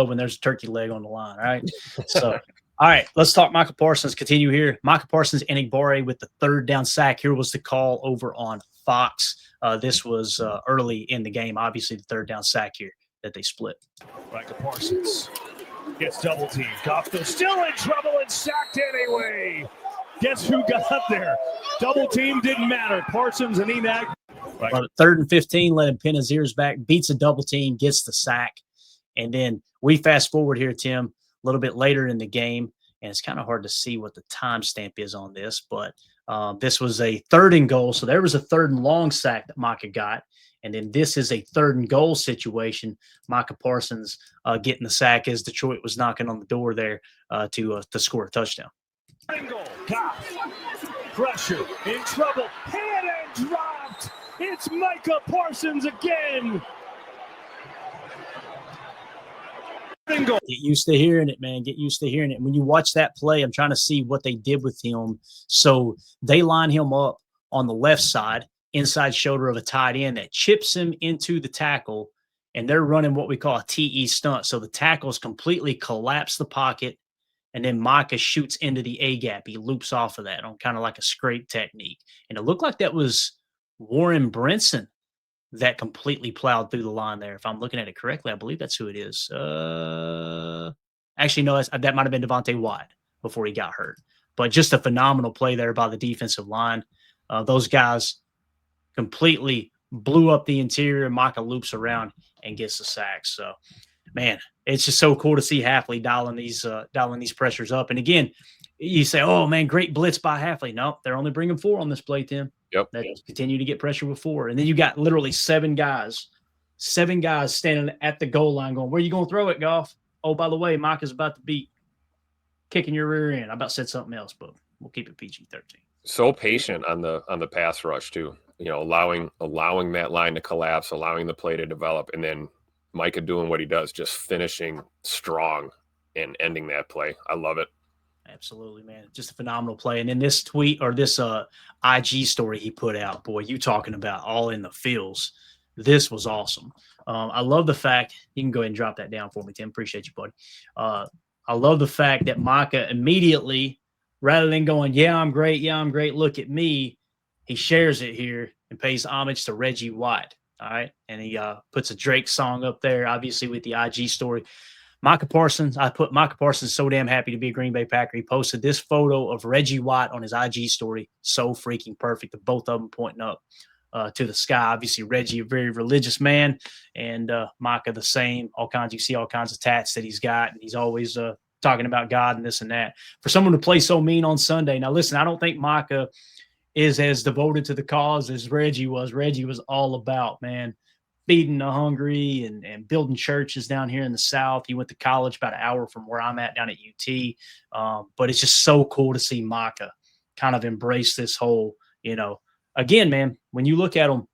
when there's a turkey leg on the line. All right. So, all right, let's talk Micah Parsons. Continue here. Micah Parsons and Igbare with the third down sack. Here was the call over on Fox. This was early in the game. Obviously, the third down sack here that they split. Micah Parsons gets double teamed. Kafka still in trouble and sacked anyway. Guess who got up there? Double team didn't matter. Parsons and Enoch. Right. 3rd and 15, let him pin his ears back, beats a double team, gets the sack. And then we fast forward here, Tim, a little bit later in the game, and it's kind of hard to see what the timestamp is on this, but this was a 3rd and goal. So there was a 3rd and long sack that Micah got. And then this is a 3rd and goal situation. Micah Parsons getting the sack as Detroit was knocking on the door there to score a touchdown. Goal. Pressure, in trouble, hit and dropped. It's Micah Parsons again. Get used to hearing it, man. Get used to hearing it. When you watch that play, I'm trying to see what they did with him. So they line him up on the left side, inside shoulder of a tight end that chips him into the tackle, and they're running what we call a TE stunt. So the tackles completely collapse the pocket, and then Micah shoots into the A-gap. He loops off of that on kind of like a scrape technique. And it looked like that was Warren Brinson that completely plowed through the line there. If I'm looking at it correctly, I believe that's who it is. Actually, no, that might have been Devontae White before he got hurt. But just a phenomenal play there by the defensive line. Those guys completely blew up the interior. Micah loops around and gets the sack. So, man, it's just so cool to see Hafley dialing these pressures up. And again, you say, "Oh man, great blitz by Hafley." No, they're only bringing 4 on this play, Tim. Yep. That continue to get pressure with 4, and then you got literally 7 guys standing at the goal line, going, "Where are you going to throw it, Goff? Oh, by the way, Micah's about to be kicking your rear end." I about said something else, but we'll keep it PG-13. So patient on the pass rush too. You know, allowing that line to collapse, allowing the play to develop, and then Micah doing what he does, just finishing strong and ending that play. I love it. Absolutely, man. Just a phenomenal play. And then this tweet or this IG story he put out, boy, you talking about all in the feels. This was awesome. I love the fact – you can go ahead and drop that down for me, Tim. Appreciate you, buddy. I love the fact that Micah immediately, rather than going, yeah, I'm great, look at me, he shares it here and pays homage to Reggie-White, all right? And he puts a Drake song up there, obviously, with the IG story. Micah Parsons, I put Micah Parsons so damn happy to be a Green Bay Packer. He posted this photo of Reggie-White on his IG story. So freaking perfect. The both of them pointing up to the sky. Obviously, Reggie, a very religious man, and Micah the same. You see all kinds of tats that he's got, and he's always talking about God and this and that. For someone to play so mean on Sunday. Now, listen, I don't think Micah is as devoted to the cause as Reggie was. Reggie was all about, man, feeding the hungry and building churches down here in the South. He went to college about an hour from where I'm at down at UT. But it's just so cool to see Micah kind of embrace this whole, again, man, when you look at them,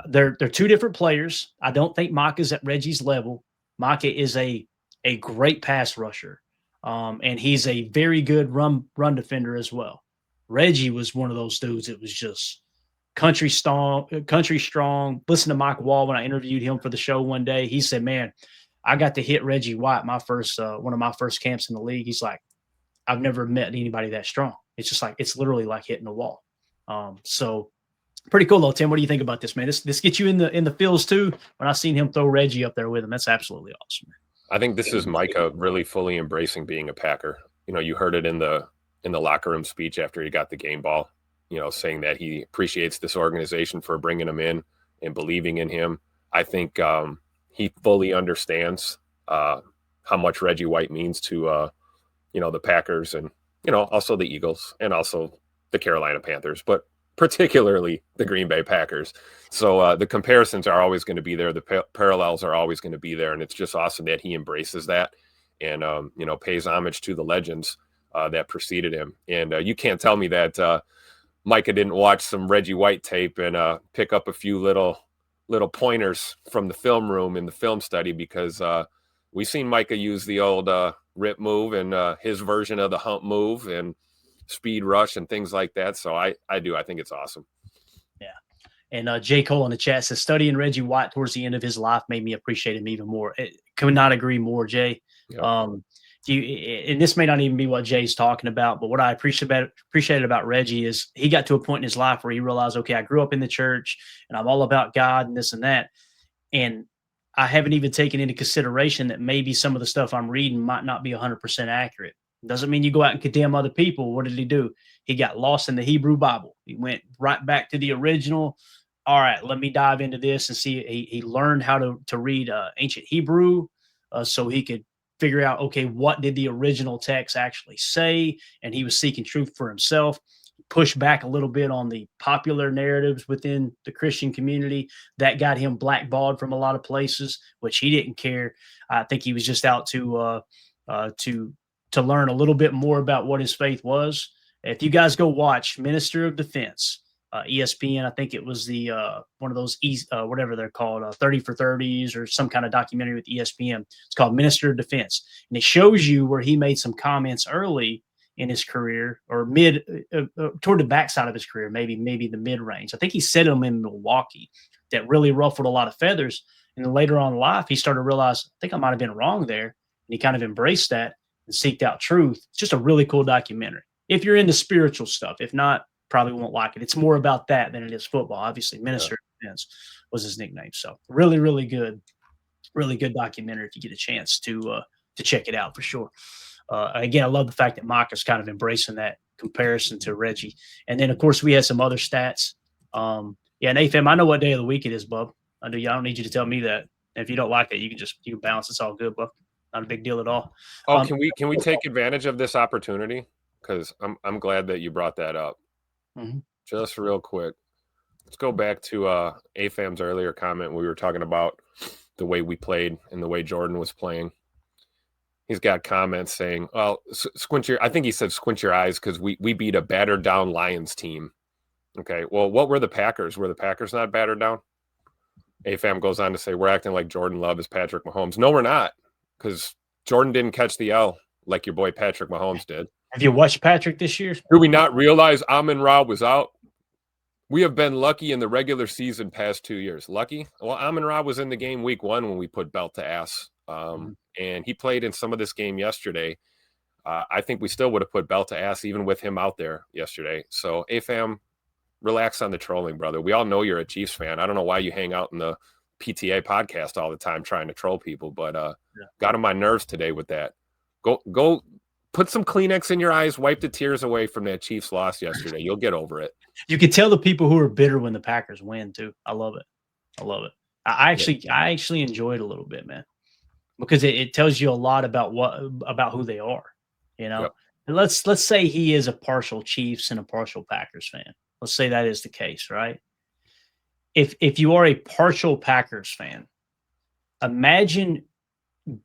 they're 2 different players. I don't think Micah's at Reggie's level. Micah is a great pass rusher. And he's a very good run defender as well. Reggie was one of those dudes that was just country strong. Listen to Mike Wall when I interviewed him for the show one day. He said, "Man, I got to hit Reggie-White one of my first camps in the league." He's like, "I've never met anybody that strong." It's just like it's literally like hitting a wall. So pretty cool though, Tim. What do you think about this, man? This gets you in the feels too. When I seen him throw Reggie up there with him, that's absolutely awesome. I think this is Micah really fully embracing being a Packer. You heard it in the locker room speech after he got the game ball. Saying that he appreciates this organization for bringing him in and believing in him. I think he fully understands how much Reggie-White means to, the Packers and, also the Eagles and also the Carolina Panthers, but particularly the Green Bay Packers. So the comparisons are always going to be there. The parallels are always going to be there. And it's just awesome that he embraces that and, pays homage to the legends that preceded him. And you can't tell me that Micah didn't watch some Reggie-White tape and pick up a few little pointers from the film room in the film study, because we've seen Micah use the old rip move and his version of the hump move and speed rush and things like that. So I think it's awesome. Yeah. And J. Cole in the chat says, studying Reggie-White towards the end of his life made me appreciate him even more. could not agree more, Jay. Yep. And this may not even be what Jay's talking about, but what I appreciated about Reggie is he got to a point in his life where he realized, okay, I grew up in the church and I'm all about God and this and that. And I haven't even taken into consideration that maybe some of the stuff I'm reading might not be 100% accurate. Doesn't mean you go out and condemn other people. What did he do? He got lost in the Hebrew Bible. He went right back to the original. All right, let me dive into this and see. He learned how to read ancient Hebrew so he could figure out, okay, what did the original text actually say? And he was seeking truth for himself. Push back a little bit on the popular narratives within the Christian community that got him blackballed from a lot of places, which he didn't care. I think he was just out to learn a little bit more about what his faith was. If you guys go watch Minister of Defense, ESPN, I think it was the one of those whatever they're called, 30 for 30s or some kind of documentary with ESPN. It's called Minister of Defense, and it shows you where he made some comments early in his career or mid toward the backside of his career, maybe the mid range. I think he said them in Milwaukee that really ruffled a lot of feathers. And then later on in life, he started to realize, I think I might have been wrong there. And he kind of embraced that and seeked out truth. It's just a really cool documentary. If you're into spiritual stuff, if not, probably won't like it. It's more about that than it is football. Obviously, Minister of Defense was his nickname. So really, really good documentary if you get a chance to check it out for sure. Again, I love the fact that Micah's kind of embracing that comparison to Reggie. And then, of course, we had some other stats. And AFM, I know what day of the week it is, bub. I don't need you to tell me that. And if you don't like it, you can bounce. It's all good, bub. Not a big deal at all. Oh, can we take advantage of this opportunity? Because I'm glad that you brought that up. Mm-hmm. Just real quick, let's go back to AFAM's earlier comment. We were talking about the way we played and the way Jordan was playing. He's got comments saying, well, I think he said squint your eyes because we beat a battered down Lions team. Okay, well, what were the Packers? Were the Packers not battered down? AFAM goes on to say, we're acting like Jordan Love is Patrick Mahomes. No, we're not, because Jordan didn't catch the L like your boy Patrick Mahomes did. Have you watched Patrick this year? Do we not realize Amon-Ra was out? We have been lucky in the regular season past 2 years. Lucky? Well, Amon-Ra was in the game week 1 when we put belt to ass. And he played in some of this game yesterday. I think we still would have put belt to ass even with him out there yesterday. So, AFAM, relax on the trolling, brother. We all know you're a Chiefs fan. I don't know why you hang out in the PTA podcast all the time trying to troll people, but got on my nerves today with that. Go put some Kleenex in your eyes, wipe the tears away from that Chiefs loss yesterday. You'll get over it. You can tell the people who are bitter when the Packers win too. I love it. I actually enjoy it a little bit, man, because it tells you a lot about who they are, you know. Yep. And let's say he is a partial Chiefs and a partial Packers fan. Let's say that is the case, right? If you are a partial Packers fan, imagine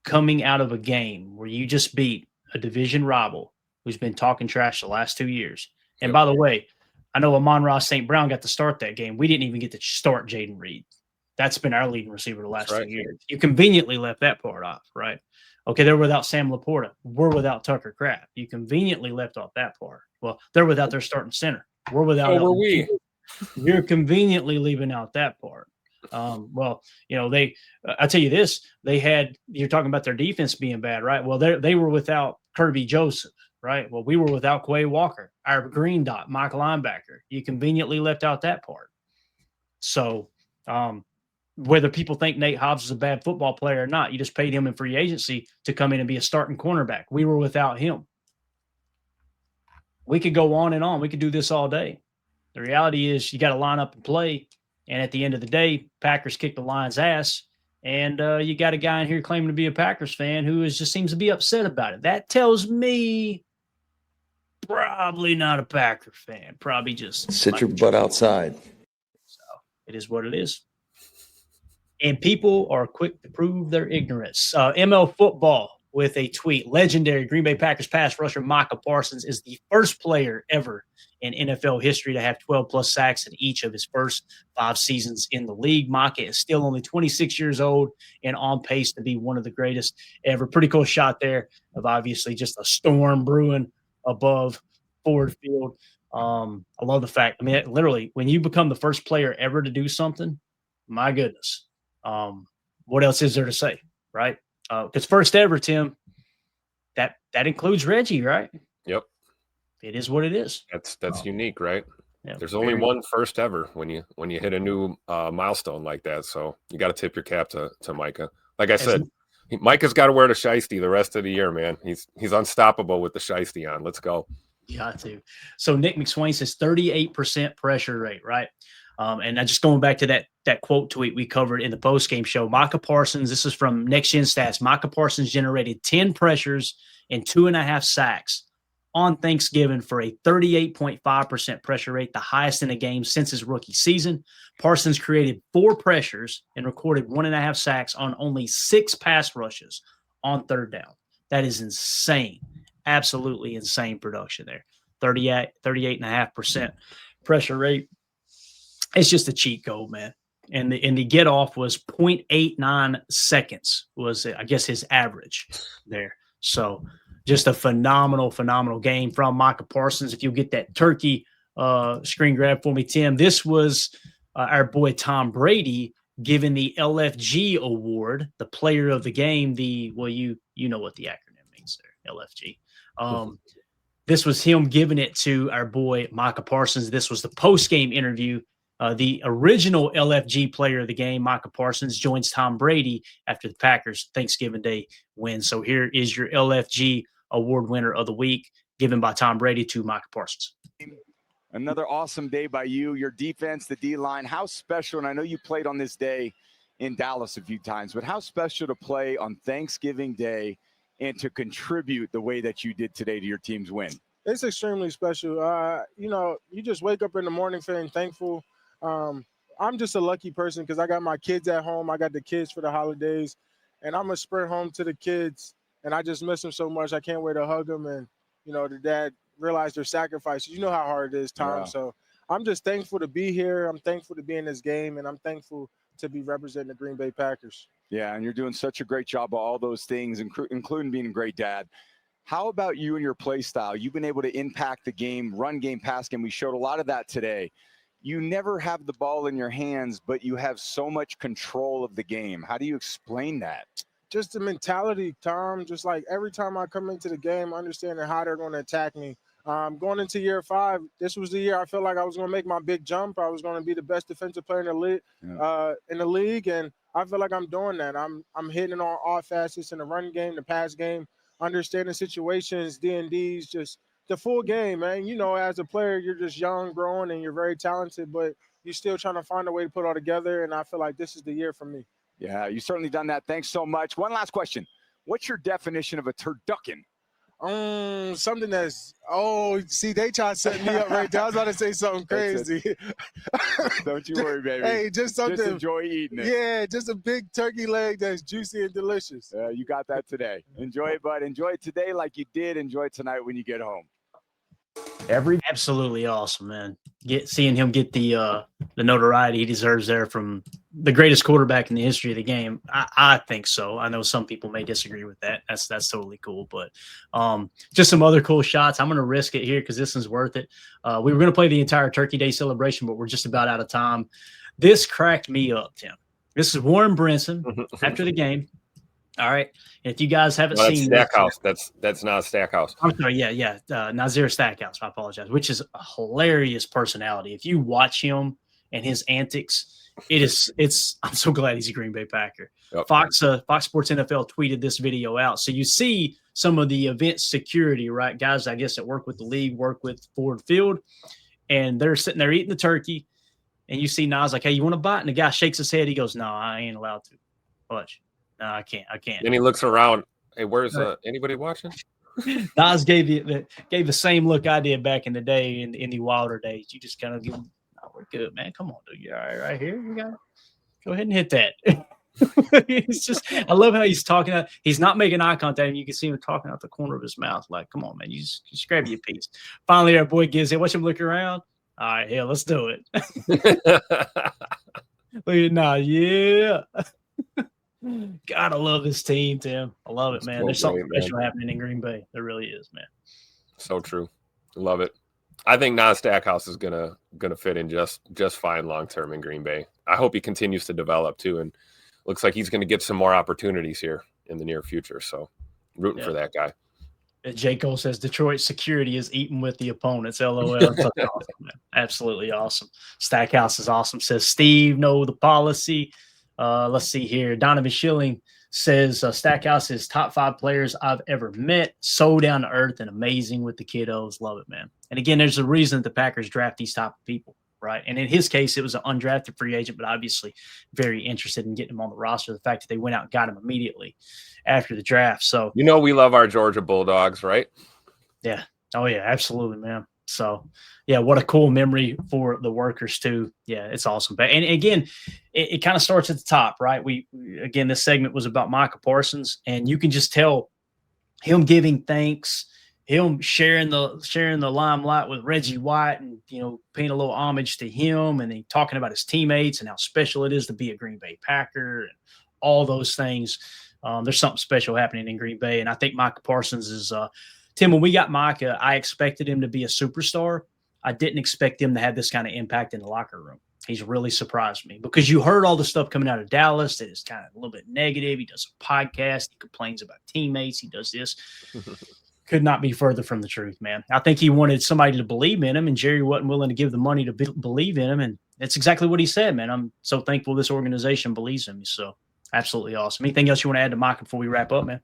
coming out of a game where you just beat a division rival who's been talking trash the last 2 years. And by the way, I know Amon-Ra St. Brown got to start that game. We didn't even get to start Jaden Reed. That's been our leading receiver the last 2 years. You conveniently left that part off, right? Okay, they're without Sam Laporta. We're without Tucker Kraft. You conveniently left off that part. Well, they're without their starting center. We're without. So were we. You're conveniently leaving out that part. Well, you know, I tell you this, you're talking about their defense being bad, right? Well, they were without Kirby Joseph, right? Well, we were without Quay Walker, our green dot, Mike linebacker. You conveniently left out that part. So, whether people think Nate Hobbs is a bad football player or not, you just paid him in free agency to come in and be a starting cornerback. We were without him. We could go on and on. We could do this all day. The reality is you got to line up and play. And at the end of the day, Packers kicked the Lions' ass. And you got a guy in here claiming to be a Packers fan who just seems to be upset about it. That tells me probably not a Packer fan. Probably just sit your butt outside. So it is what it is. And people are quick to prove their ignorance. ML Football with a tweet. Legendary Green Bay Packers pass rusher Micah Parsons is the first player ever in NFL history to have 12-plus sacks in each of his first 5 seasons in the league. Micah is still only 26 years old and on pace to be one of the greatest ever. Pretty cool shot there of obviously just a storm brewing above Ford Field. I love the fact, literally, when you become the first player ever to do something, my goodness, what else is there to say, right? Because first ever, Tim, that includes Reggie, right? Yep. It is what it is. That's unique, right? Yeah, There's only one first ever when you hit a new milestone like that. So you got to tip your cap to Micah. Like I said, Micah's got to wear the shiesty the rest of the year, man. He's unstoppable with the shiesty on. Let's go. Got to. So Nick McSwain says 38% pressure rate, right? And just going back to that quote tweet we covered in the postgame show, Micah Parsons, this is from Next Gen Stats. Micah Parsons generated 10 pressures and 2.5 sacks on Thanksgiving for a 38.5% pressure rate, the highest in a game since his rookie season. Parsons created 4 pressures and recorded 1.5 sacks on only 6 pass rushes on third down. That is insane. Absolutely insane production there. 38.5% pressure rate. It's just a cheat code, man. And the get off was 0.89 seconds was, I guess, his average there. So just a phenomenal game from Micah Parsons. If you get that turkey screen grab for me, Tim, this was our boy Tom Brady given the LFG award, the player of the game. You know what the acronym means there, LFG. This was him giving it to our boy Micah Parsons. This was the post-game interview. The original LFG player of the game, Micah Parsons, joins Tom Brady after the Packers Thanksgiving Day win. So here is your LFG award winner of the week, given by Tom Brady to Micah Parsons. Another awesome day by you. Your defense, the D-line, how special, and I know you played on this day in Dallas a few times, but how special to play on Thanksgiving Day and to contribute the way that you did today to your team's win? It's extremely special. You just wake up in the morning feeling thankful. I'm just a lucky person because I got my kids at home. I got the kids for the holidays, and I'm going to sprint home to the kids, and I just miss them so much. I can't wait to hug them and, the dad realize their sacrifices. You know how hard it is, Tom. Yeah. So I'm just thankful to be here. I'm thankful to be in this game, and I'm thankful to be representing the Green Bay Packers. Yeah, and you're doing such a great job of all those things, including being a great dad. How about you and your play style? You've been able to impact the game, run game, pass game. We showed a lot of that today. You never have the ball in your hands, but you have so much control of the game. How do you explain that? Just the mentality, Tom. Just like every time I come into the game, understanding how they're going to attack me. Going into year 5, this was the year I felt like I was going to make my big jump. I was going to be the best defensive player in the league, and I feel like I'm doing that. I'm hitting on all facets in the run game, the pass game, understanding situations, D&Ds, just the full game, man. As a player, you're just young, growing, and you're very talented, but you're still trying to find a way to put it all together, and I feel like this is the year for me. Yeah, you've certainly done that. Thanks so much. One last question. What's your definition of a turducken? Something that's they try to set me up right there. I was about to say something crazy. Don't you worry, baby. Hey, just something. Just enjoy eating it. Yeah, just a big turkey leg that's juicy and delicious. You got that today. Enjoy it, bud. Enjoy it today like you did enjoy it tonight when you get home. Absolutely awesome, man. Seeing him get the notoriety he deserves there from the greatest quarterback in the history of the game. I think so. I know some people may disagree with that. That's totally cool. But just some other cool shots. I'm going to risk it here because this one's worth it. We were going to play the entire Turkey Day celebration, but we're just about out of time. This cracked me up, Tim. This is Warren Brinson after the game. All right. And if you guys haven't seen Stackhouse, that's not Stackhouse. I'm sorry. Yeah. Nazir Stackhouse. I apologize. Which is a hilarious personality. If you watch him and his antics, I'm so glad he's a Green Bay Packer. Yep. Fox Sports NFL tweeted this video out. So you see some of the event security, right? Guys, I guess that work with the league, work with Ford Field, and they're sitting there eating the turkey. And you see Nas like, hey, you want to bite? And the guy shakes his head. He goes, no, I ain't allowed to. Watch. No, I can't. Then he looks around. Hey, where's anybody watching? Nas gave the same look I did back in the day in the Wilder days. You just kind of give him, we're good, man. Come on, dude. You're all right here. You got go ahead and hit that. It's just, I love how he's talking. He's not making eye contact, and you can see him talking out the corner of his mouth. Like, come on, man. You just grab your piece. Finally, our boy gives it. Watch him look around. All right, yeah, let's do it. Look at now, yeah. God, I love this team, Tim. I love it, man. There's something special happening in Green Bay. There really is, man. So true. Love it. I think Nas Stackhouse is gonna fit in just fine long term in Green Bay. I hope he continues to develop too, and looks like he's gonna get some more opportunities here in the near future. So rooting for that guy. J. Cole says Detroit security is eating with the opponents. LOL. That's awesome, man. Absolutely awesome. Stackhouse is awesome. Says Steve, know the policy. Let's see here. Donovan Schilling says Stackhouse is top 5 players I've ever met. So down to earth and amazing with the kiddos. Love it, man. And again, there's a reason that the Packers draft these type of people, right? And in his case, it was an undrafted free agent, but obviously very interested in getting him on the roster. The fact that they went out and got him immediately after the draft. So, we love our Georgia Bulldogs, right? Yeah. Oh, yeah, absolutely, man. So, yeah, what a cool memory for the workers, too. Yeah, it's awesome. But, and again, it kind of starts at the top, right? Again, this segment was about Micah Parsons, and you can just tell him giving thanks, him sharing the limelight with Reggie White and, paying a little homage to him, and then talking about his teammates and how special it is to be a Green Bay Packer and all those things. There's something special happening in Green Bay, and I think Micah Parsons is Tim, when we got Micah, I expected him to be a superstar. I didn't expect him to have this kind of impact in the locker room. He's really surprised me because you heard all the stuff coming out of Dallas that is kind of a little bit negative. He does a podcast. He complains about teammates. He does this. Could not be further from the truth, man. I think he wanted somebody to believe in him, and Jerry wasn't willing to give the money to believe in him, and that's exactly what he said, man. I'm so thankful this organization believes in me, so absolutely awesome. Anything else you want to add to Micah before we wrap up, man?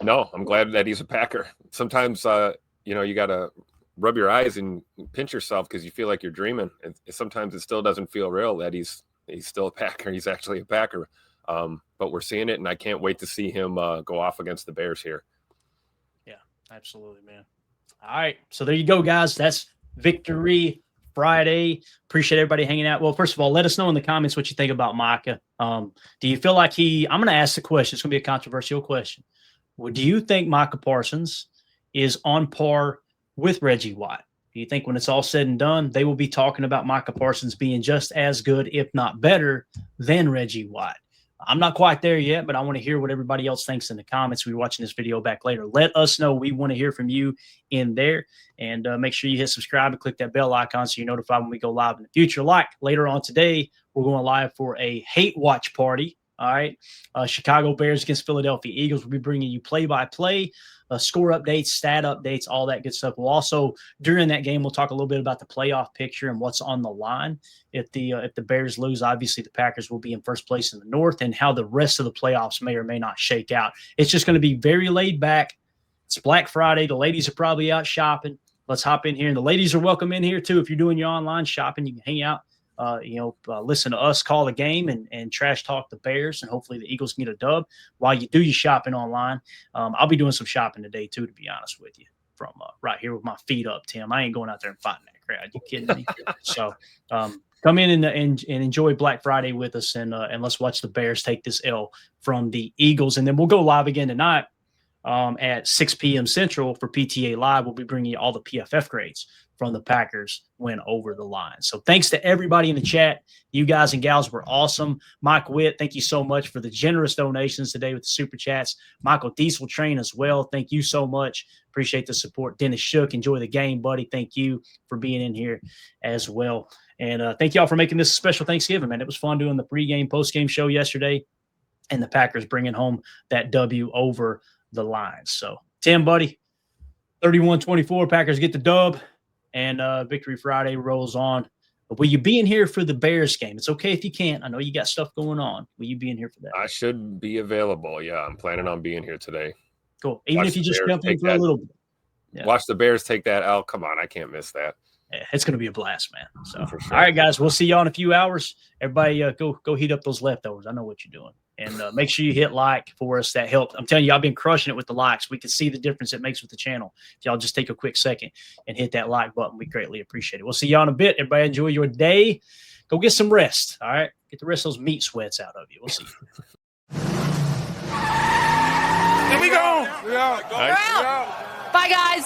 No, I'm glad that he's a Packer. Sometimes, you got to rub your eyes and pinch yourself because you feel like you're dreaming. And sometimes it still doesn't feel real that he's still a Packer. He's actually a Packer. But we're seeing it, and I can't wait to see him go off against the Bears here. Yeah, absolutely, man. All right, so there you go, guys. That's Victory Friday. Appreciate everybody hanging out. Well, first of all, let us know in the comments what you think about Micah. Do you feel like I'm going to ask the question. It's going to be a controversial question. Well, do you think Micah Parsons is on par with Reggie White? Do you think when it's all said and done, they will be talking about Micah Parsons being just as good, if not better, than Reggie White? I'm not quite there yet, but I want to hear what everybody else thinks in the comments. We're watching this video back later. Let us know. We want to hear from you in there. And make sure you hit subscribe and click that bell icon so you're notified when we go live in the future. Like later on today, we're going live for a hate watch party. All right. Chicago Bears against Philadelphia Eagles. We'll be bringing you play-by-play, score updates, stat updates, all that good stuff. We'll also, during that game, we'll talk a little bit about the playoff picture and what's on the line. If the Bears lose, obviously the Packers will be in first place in the North, and how the rest of the playoffs may or may not shake out. It's just going to be very laid back. It's Black Friday. The ladies are probably out shopping. Let's hop in here. And the ladies are welcome in here, too. If you're doing your online shopping, you can hang out. Listen to us call the game and trash talk the Bears, and hopefully the Eagles can get a dub while you do your shopping online. I'll be doing some shopping today too, to be honest with you, from right here with my feet up, Tim. I ain't going out there and fighting that crowd. You kidding me? So come in and enjoy Black Friday with us, and let's watch the Bears take this L from the Eagles. And then we'll go live again tonight at 6 p.m. Central for PTA Live. We'll be bringing you all the PFF grades from the Packers went over the line. So thanks to everybody in the chat. You guys and gals were awesome. Mike Witt, thank you so much for the generous donations today with the super chats. Michael Diesel Train as well. Thank you so much. Appreciate the support. Dennis Shook, enjoy the game, buddy. Thank you for being in here as well. And thank y'all for making this a special Thanksgiving, man. It was fun doing the pregame, postgame show yesterday, and the Packers bringing home that W over the line. So, Tim, buddy, 31-24, Packers get the dub. And Victory Friday rolls on. But will you be in here for the Bears game? It's okay if you can't. I know you got stuff going on. Will you be in here for that? I should be available. Yeah, I'm planning on being here today. Cool. Even if you just jump in for a little bit. Yeah. Watch the Bears take that L. Come on, I can't miss that. Yeah, it's going to be a blast, man. So, for sure. All right, guys, we'll see y'all in a few hours. Everybody go heat up those leftovers. I know what you're doing. And make sure you hit like for us. That helped. I'm telling you, I've been crushing it with the likes. We can see the difference it makes with the channel. If y'all just take a quick second and hit that like button, we greatly appreciate it. We'll see y'all in a bit. Everybody enjoy your day. Go get some rest, all right? Get the rest of those meat sweats out of you. We'll see you. Here we go. Nice. Bye, guys.